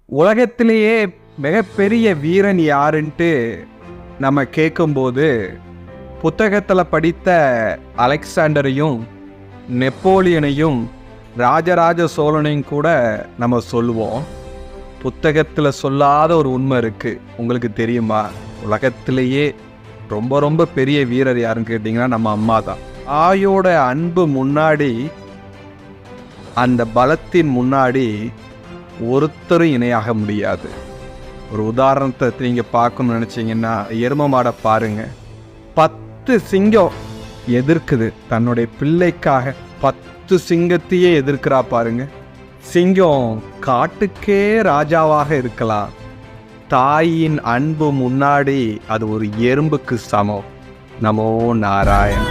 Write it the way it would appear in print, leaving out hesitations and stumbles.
உலகத்திலேயே மிகப்பெரிய வீரன் யாருன்ட்டு நம்ம கேட்கும்போது புத்தகத்தில் படித்த அலெக்சாண்டரையும் நெப்போலியனையும் ராஜராஜ சோழனையும் கூட நம்ம சொல்லுவோம். புத்தகத்தில் சொல்லாத ஒரு உண்மை இருக்குது. உங்களுக்கு தெரியுமா? உலகத்திலேயே ரொம்ப ரொம்ப பெரிய வீரர் யாருன்னு கேட்டிங்கன்னா நம்ம அம்மா தான். தாயோட அன்பு முன்னாடி, அந்த பலத்தின் முன்னாடி ஒருத்தரும் இணையாக முடியாது. ஒரு உதாரணத்தை நீங்கள் பார்க்கணும்னு நினச்சிங்கன்னா எரும மாடை பாருங்க. 10 சிங்கம் எதிர்க்குது தன்னுடைய பிள்ளைக்காக. 10 சிங்கத்தையே எதிர்க்கிறா பாருங்க. சிங்கம் காட்டுக்கே ராஜாவாக இருக்கலாம். தாயின் அன்பு முன்னாடி அது ஒரு எறும்புக்கு சமம். நமோ நாராயண்.